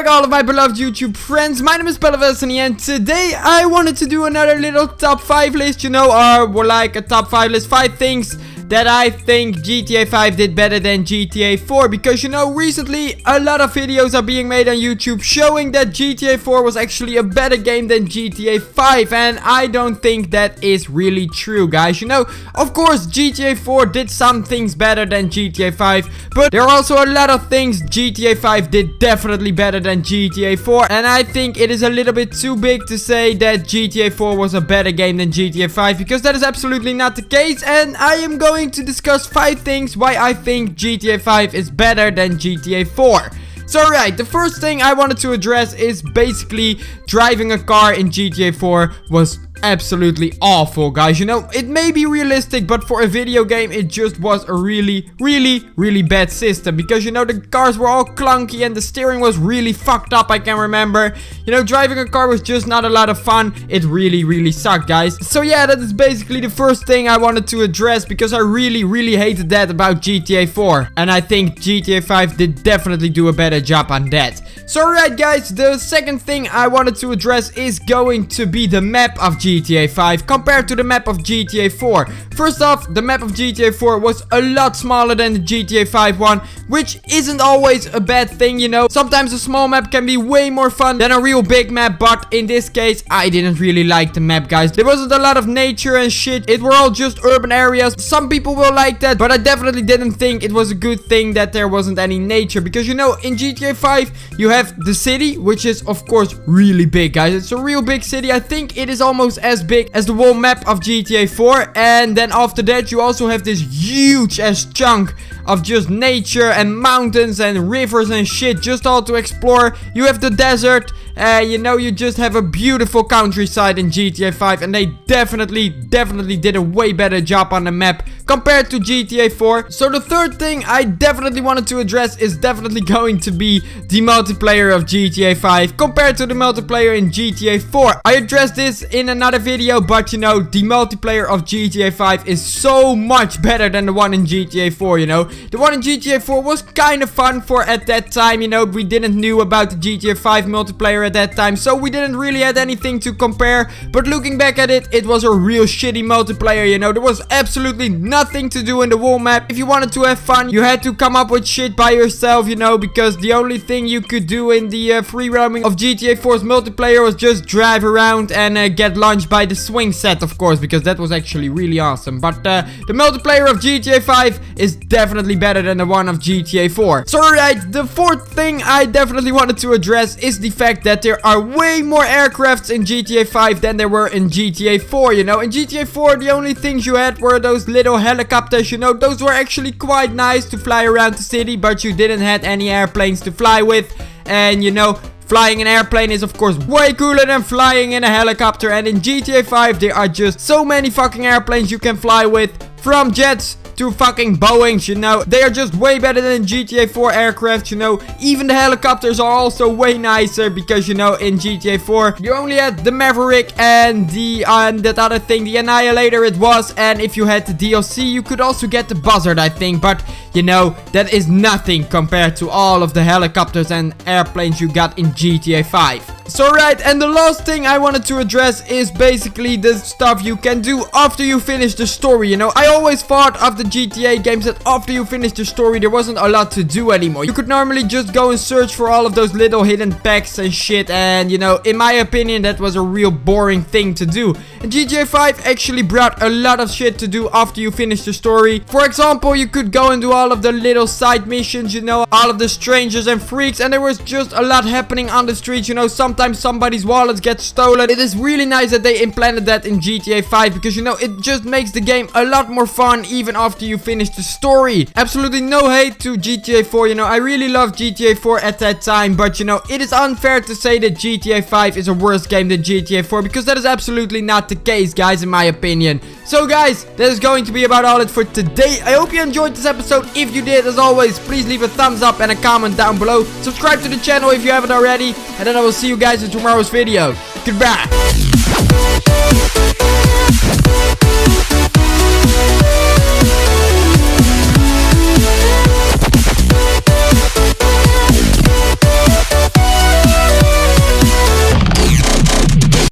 back, all of my beloved YouTube friends. My name is PeliFastiny, and today I wanted to do another little top 5 list, or like a top 5 list, 5 things that I think GTA 5 did better than GTA 4, because recently a lot of videos are being made on YouTube showing that GTA 4 was actually a better game than GTA 5, and I don't think that is really true, guys. Of course GTA 4 did some things better than GTA 5, but there are also a lot of things GTA 5 did definitely better than GTA 4, and I think it is a little bit too big to say that GTA 4 was a better game than GTA 5, because that is absolutely not the case, and I am going to discuss 5 things why I think GTA 5 is better than GTA 4. So right, the first thing I wanted to address is basically driving a car in GTA 4 was absolutely awful, guys. It may be realistic, but for a video game it just was a really bad system, because the cars were all clunky and the steering was really fucked up. I can remember, driving a car was just not a lot of fun. It really sucked, guys. So yeah, that is basically the first thing I wanted to address, because I really hated that about GTA 4, and I think GTA 5 did definitely do a better job on that. So alright, guys, the second thing I wanted to address is going to be the map of GTA 5 compared to the map of GTA 4. First off, the map of GTA 4 was a lot smaller than the GTA 5 one, which isn't always a bad thing, Sometimes a small map can be way more fun than a real big map, but in this case, I didn't really like the map, guys. There wasn't a lot of nature and shit. It were all just urban areas. Some people will like that, but I definitely didn't think it was a good thing that there wasn't any nature, because in GTA 5, you have the city, which is of course really big, guys. It's a real big city. I think it is almost as big as the whole map of GTA 4, and then after that you also have this huge ass chunk of just nature and mountains and rivers and shit, just all to explore. You have the desert, you just have a beautiful countryside in GTA 5, and they definitely did a way better job on the map compared to GTA 4. So the third thing I definitely wanted to address is definitely going to be the multiplayer of GTA 5 compared to the multiplayer in GTA 4. I addressed this in another video, but the multiplayer of GTA 5 is so much better than the one in GTA 4, The one in GTA 4 was kind of fun for at that time, we didn't knew about the GTA 5 multiplayer at that time, so we didn't really have anything to compare. But looking back at it, it was a real shitty multiplayer, There was absolutely nothing to do in the whole map. If you wanted to have fun, you had to come up with shit by yourself, because the only thing you could do in the free roaming of GTA 4's multiplayer was just drive around and get launched by the swing set, of course, because that was actually really awesome. But the multiplayer of GTA 5 is definitely better than the one of GTA 4. So alright, the fourth thing I definitely wanted to address is the fact that there are way more aircrafts in GTA 5 than there were in GTA 4, In GTA 4, the only things you had were those little helicopters, Those were actually quite nice to fly around the city, but you didn't have any airplanes to fly with. And, flying an airplane is of course way cooler than flying in a helicopter. And in GTA 5, there are just so many fucking airplanes you can fly with, from jets to fucking Boeings, They are just way better than GTA 4 aircraft, Even the helicopters are also way nicer, because, in GTA 4, you only had the Maverick and that other thing, the Annihilator it was. And if you had the DLC, you could also get the Buzzard, I think. But, that is nothing compared to all of the helicopters and airplanes you got in GTA 5. So right, and the last thing I wanted to address is basically the stuff you can do after you finish the story, I always thought of the GTA games that after you finish the story there wasn't a lot to do anymore. You could normally just go and search for all of those little hidden packs and shit, and in my opinion that was a real boring thing to do. And GTA 5 actually brought a lot of shit to do after you finish the story. For example, you could go and do all of the little side missions, all of the strangers and freaks, and there was just a lot happening on the streets, Sometimes somebody's wallet gets stolen. It is really nice that they implemented that in GTA 5, because it just makes the game a lot more fun even after you finish the story. Absolutely no hate to GTA 4, I really loved GTA 4 at that time, but it is unfair to say that GTA 5 is a worse game than GTA 4, because that is absolutely not the case, guys, in my opinion. So guys, that is going to be about all it for today. I hope you enjoyed this episode. If you did, as always, please leave a thumbs up and a comment down below. Subscribe to the channel if you haven't already, and then I will see you guys in tomorrow's video. Goodbye.